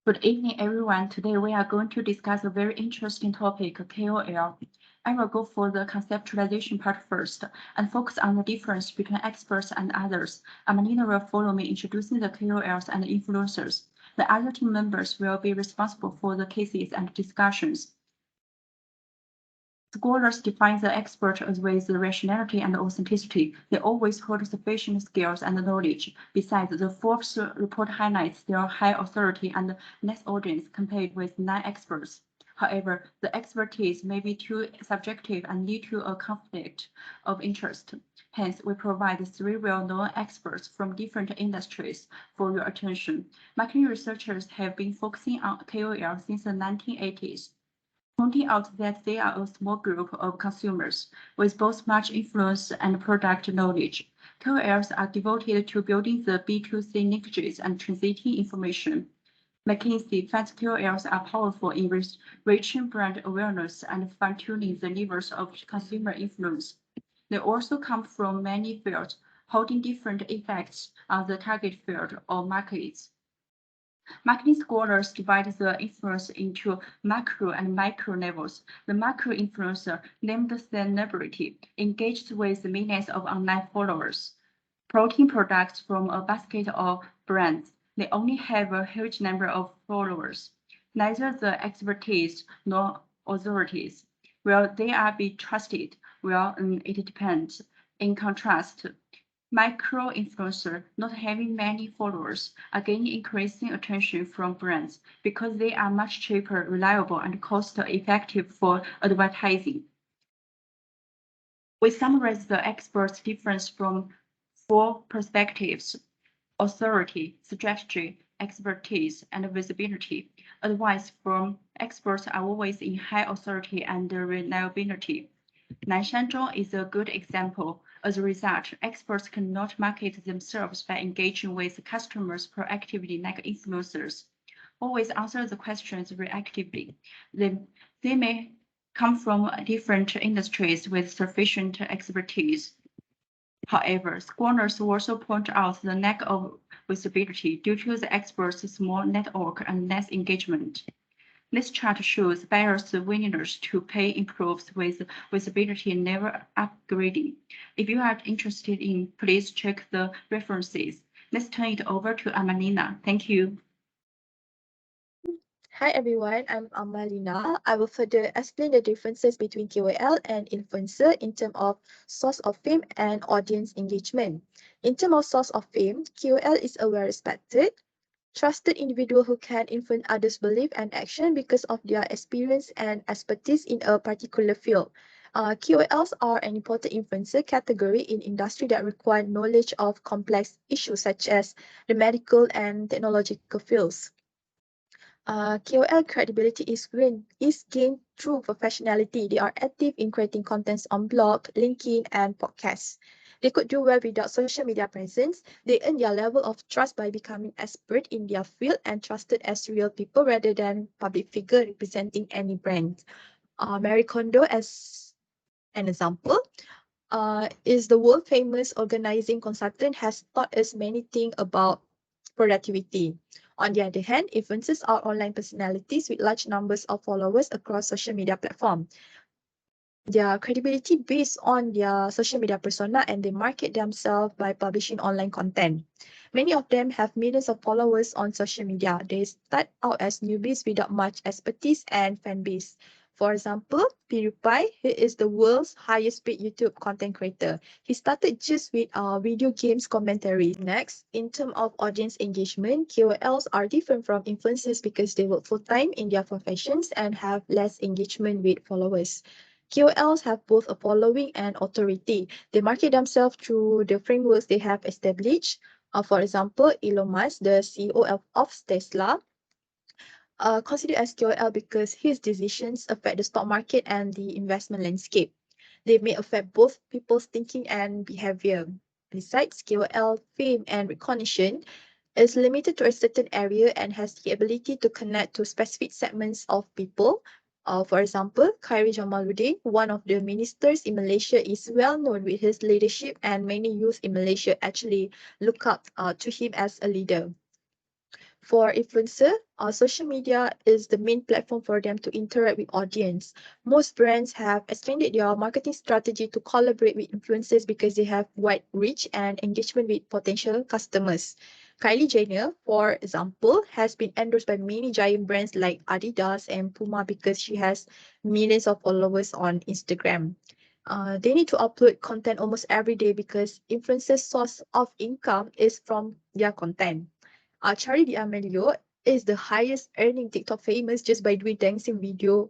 Good evening, everyone. Today we are going to discuss a very interesting topic, KOL. I will go for the conceptualization part first and focus on the difference between experts and others. Amalina will follow me introducing the KOLs and influencers. The other team members will be responsible for the cases and discussions. Scholars define the expert as with rationality and authenticity. They always hold sufficient skills and knowledge. Besides, the Forbes report highlights their high authority and less audience compared with non-experts. However, the expertise may be too subjective and lead to a conflict of interest. Hence, we provide three well-known experts from different industries for your attention. Marketing researchers have been focusing on KOL since the 1980s, pointing out that they are a small group of consumers with both much influence and product knowledge. KOLs are devoted to building the B2C linkages and translating information. McKinsey finds KOLs are powerful in reaching brand awareness and fine-tuning the levers of consumer influence. They also come from many fields, holding different effects on the target field or markets. Marketing scholars divide the influence into macro and micro levels. The macro influencer, named celebrity, engaged with millions of online followers. Protein products from a basket of brands. They only have a huge number of followers. Neither the expertise nor authorities. Will they are be trusted? Well, it depends. In contrast, micro-influencers, not having many followers, are gaining increasing attention from brands because they are much cheaper, reliable, and cost-effective for advertising. We summarize the experts' difference from four perspectives: authority, strategy, expertise, and visibility. Advice from experts are always in high authority and reliability. Nanshanzhong is a good example. As a result, experts cannot market themselves by engaging with customers proactively like influencers. Always answer the questions reactively. They may come from different industries with sufficient expertise. However, scholars also point out the lack of visibility due to the experts' small network and less engagement. This chart shows buyers' willingness to pay improves with visibility never upgrading. If you are interested in, please check the references. Let's turn it over to Amalina. Thank you. Hi everyone, I'm Amalina. I will further explain the differences between KOL and influencer in terms of source of fame and audience engagement. In terms of source of fame, KOL is a well-respected, trusted individual who can influence others' belief and action because of their experience and expertise in a particular field. KOLs are an important influencer category in industry that require knowledge of complex issues such as the medical and technological fields. KOL credibility is gained through professionality. They are active in creating contents on blog, LinkedIn, and podcasts. They could do well without social media presence. They earn their level of trust by becoming expert in their field and trusted as real people rather than public figure representing any brand. Marie Kondo, as an example, is the world famous organizing consultant, has taught us many things about productivity. On the other hand, influencers are online personalities with large numbers of followers across social media platforms. Their credibility based on their social media persona and they market themselves by publishing online content. Many of them have millions of followers on social media. They start out as newbies without much expertise and fan base. For example, PewDiePie, he is the world's highest paid YouTube content creator. He started just with video games commentary. Next, in terms of audience engagement, KOLs are different from influencers because they work full-time in their professions and have less engagement with followers. KOLs have both a following and authority. They market themselves through the frameworks they have established. For example, Elon Musk, the CEO of Tesla, considered as KOL because his decisions affect the stock market and the investment landscape. They may affect both people's thinking and behavior. Besides, KOL fame and recognition is limited to a certain area and has the ability to connect to specific segments of people. For example, Khairi Jamaluddin, one of the ministers in Malaysia, is well known with his leadership, and many youth in Malaysia actually look up to him as a leader. For influencer, social media is the main platform for them to interact with audience. Most brands have extended their marketing strategy to collaborate with influencers because they have wide reach and engagement with potential customers. Kylie Jenner, for example, has been endorsed by many giant brands like Adidas and Puma because she has millions of followers on Instagram. They need to upload content almost every day because influencers' source of income is from their content. Charlie D'Amelio is the highest earning TikTok famous just by doing dancing video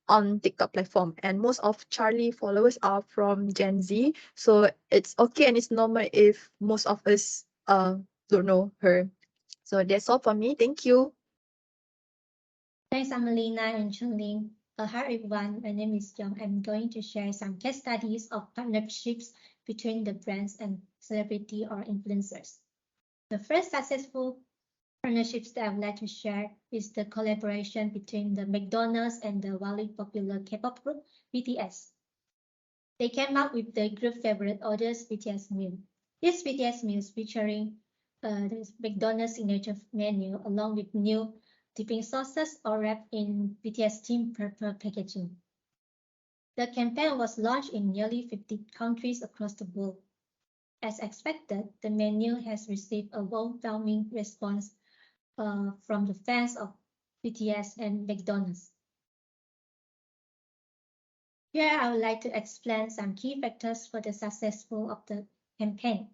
on TikTok platform. And most of Charlie followers are from Gen Z. So it's okay and it's normal if most of us don't know her. So that's all for me. Thank you. Thanks, Amelina and Chunling. Hi everyone, my name is Young. I'm going to share some case studies of partnerships between the brands and celebrity or influencers. The first successful partnerships that I would like to share is the collaboration between the McDonald's and the wildly popular K-pop group BTS. They came up with the group favorite orders BTS meal. This BTS meal is featuring the McDonald's signature menu along with new dipping sauces all wrapped in BTS themed purple packaging. The campaign was launched in nearly 50 countries across the world. As expected, the menu has received a overwhelming response from the fans of BTS and McDonald's. Here I would like to explain some key factors for the successful of the campaign.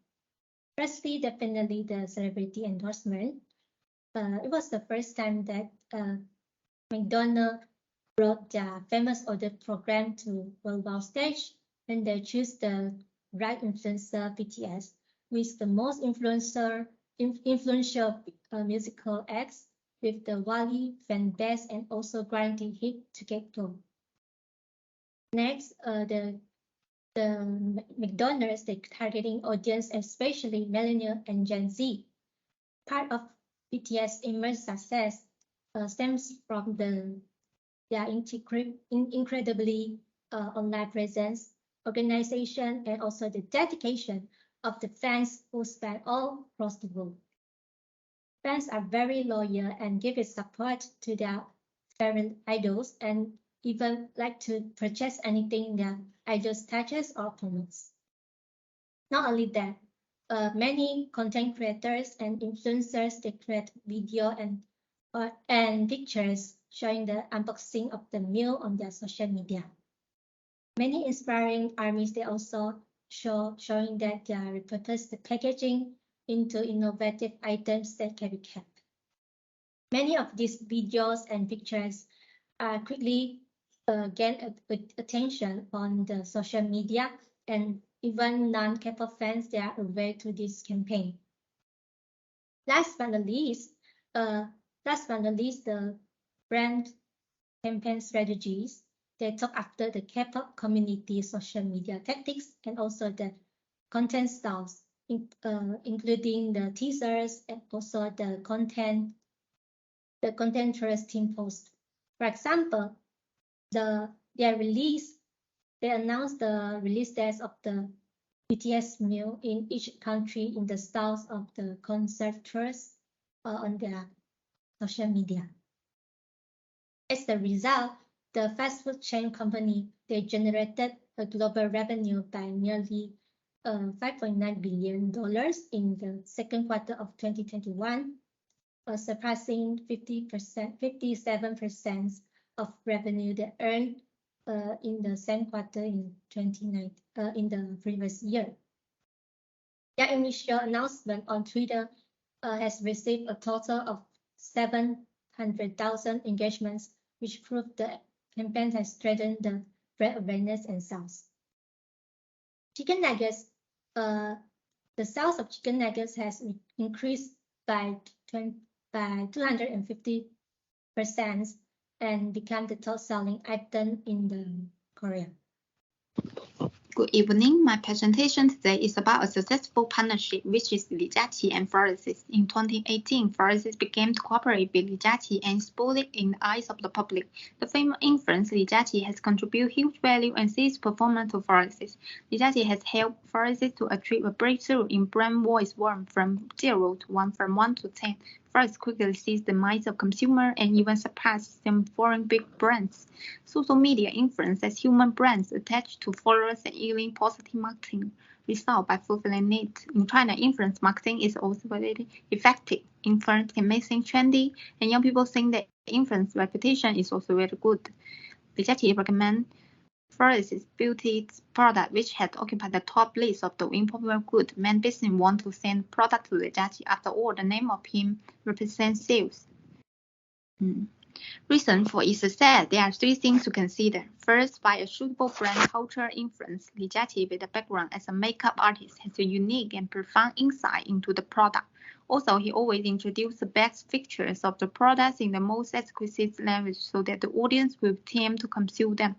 Firstly, definitely the celebrity endorsement. It was the first time that McDonald's brought their famous order program to worldwide stage, and they choose the right influencer BTS with the most influential musical acts with the wildly fan base and also guaranteed hit to get go. Next, the McDonald's, the targeting audience, especially millennial and Gen Z. Part of BTS immense success stems from their incredibly online presence, organization, and also the dedication of the fans who span all across the world. Fans are very loyal and give its support to their favorite idols and even like to purchase anything their idols touches or promotes. Not only that, many content creators and influencers, they create video and pictures showing the unboxing of the meal on their social media. Many inspiring armies, they also showing that they repurpose the packaging into innovative items that can be kept. Many of these videos and pictures quickly gain attention on the social media, and even non-K-pop fans, they are aware to this campaign. Last but not least, the brand campaign strategies. They talk after the K-pop community social media tactics and also the content styles, including the teasers and also the content interesting post. For example, they announced the release dates of the BTS meal in each country in the styles of the concert tours on their social media. As a result, the fast food chain company, they generated a global revenue by nearly $5.9 billion in the second quarter of 2021, surpassing 57% of revenue they earned in the same quarter in the previous year. Their initial announcement on Twitter has received a total of 700,000 engagements, which prove the campaign has strengthened the brand awareness and sales. Chicken nuggets, the sales of chicken nuggets has increased by 250% and become the top-selling item in Korea. Good evening. My presentation today is about a successful partnership, which is Li Jiaqi and Pharisee. In 2018, Pharisee began to cooperate with Li Jiaqi and spoiled it in the eyes of the public. The famous influence Li Jiaqi has contributed huge value and seized performance to Pharisee. Li Jiaqi has helped Pharisee to achieve a breakthrough in brand voice warmth from 0 to 1, from 1 to 10. Forest quickly seized the minds of consumers and even surpassed some foreign big brands. Social media influence as human brands attached to followers and yielding positive marketing result by fulfilling needs. In China, influence marketing is also very effective. Influence can make things trendy, and young people think that influence reputation is also very good. Li Jiaqi recommends Forest's beauty product, which had occupied the top list of the popular good. Many business want to send product to Li Jiaqi. After all, the name of him represents sales. Reason for its success, there are three things to consider. First, by a suitable brand culture influence, Li Jiaqi, with a background as a makeup artist, has a unique and profound insight into the product. Also, he always introduces the best features of the products in the most exquisite language so that the audience will tend to consume them.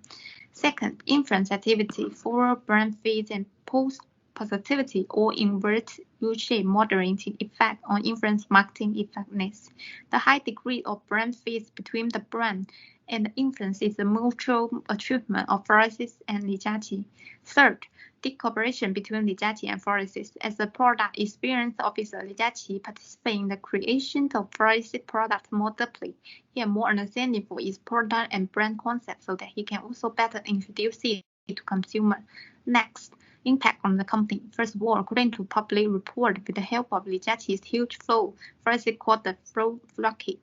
Second, influence activity, follow brand feeds and post positivity or invert U-shape moderating effect on influence marketing effectiveness. The high degree of brand feeds between the brand and the influence is a mutual achievement of Forest and Li Jiaqi. Third, the cooperation between Li Jiaqi and Forest. As a product experience officer, Li Jiaqi participates in the creation of Forest product more deeply. He has more understanding for its product and brand concept so that he can also better introduce it to consumers. Next, impact on the company. First of all, according to public report, with the help of Li Jiaqi's huge flow, Forest called the flow rocket.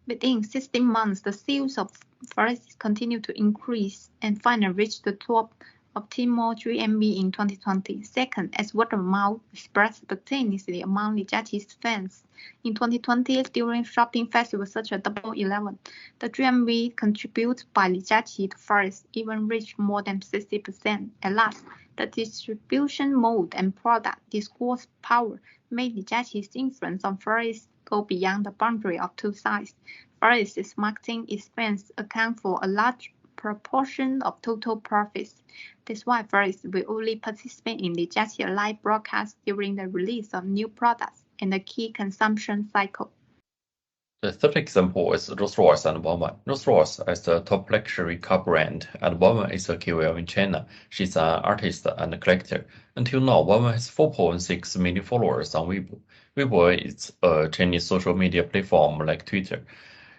Within 16 months, the sales of Forest continued to increase and finally reached the top optimal GMV in 2020. Second, as word of mouth spread spontaneously among Li Jiaqi's fans. In 2020, during shopping festivals such as Double 11, the GMV contributed by Li Jiaqi to Forest even reached more than 60%. At last, the distribution mode and product discourse power made Li Jiaqi's influence on Forest go beyond the boundary of two sides. Forest's marketing expense account for a large proportion of total profits. That's why Forest will only participate in Li Jiaqi live broadcast during the release of new products and the key consumption cycle. The third example is Rolls-Royce and Wanwan. Rolls-Royce is the top luxury car brand, and Wanwan is a KOL in China. She's an artist and a collector. Until now, Wanwan has 4.6 million followers on Weibo. Weibo is a Chinese social media platform like Twitter.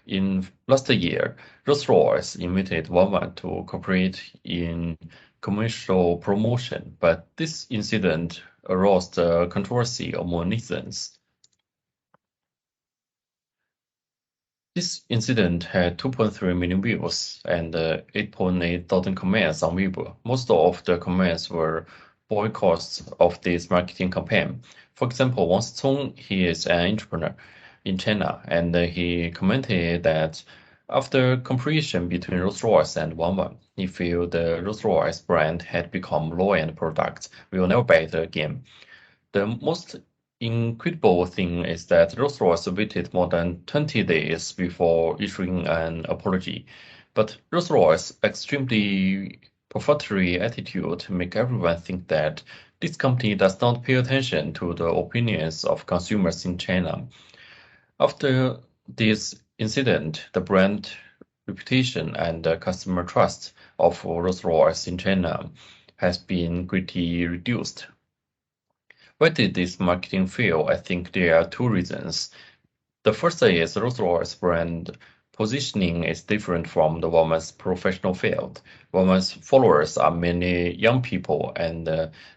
In last year, Rolls-Royce invited Wanwan to cooperate in commercial promotion, but this incident aroused controversy among netizens. This incident had 2.3 million views and 8.8 thousand comments on Weibo. Most of the comments were boycotts of this marketing campaign. For example, Wang Cong, he is an entrepreneur in China, and he commented that after comparison between Rolls-Royce and Wanwan, he feels the Rolls-Royce brand had become low-end product, will never buy it again. The most incredible thing is that Rolls-Royce waited more than 20 days before issuing an apology. But Rolls-Royce's extremely perfunctory attitude makes everyone think that this company does not pay attention to the opinions of consumers in China. After this incident, the brand reputation and customer trust of Rolls-Royce in China has been greatly reduced. Why did this marketing fail? I think there are two reasons. The first is Rolls-Royce brand positioning is different from the Wanwan's professional field. Wanwan's followers are mainly young people, and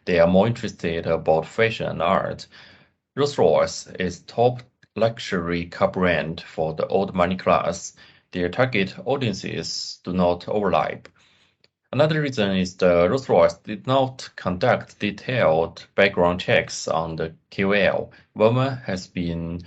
they are more interested about fashion and art. Rolls-Royce is top luxury car brand for the old money class. Their target audiences do not overlap. Another reason is the Rolls-Royce did not conduct detailed background checks on the KOL. Wanwan has been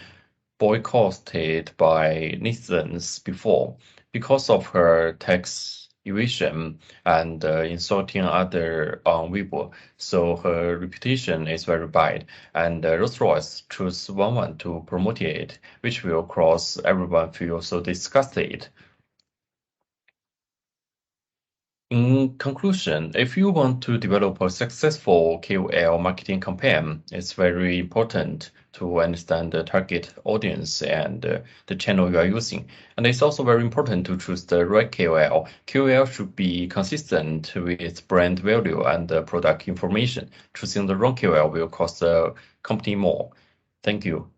boycotted by netizens before because of her tax evasion and insulting others on Weibo, so her reputation is very bad, and Rolls-Royce chose Wanwan to promote it, which will cause everyone feel so disgusted. In conclusion, if you want to develop a successful KOL marketing campaign, it's very important to understand the target audience and the channel you are using. And it's also very important to choose the right KOL. KOL should be consistent with brand value and product information. Choosing the wrong KOL will cost the company more. Thank you.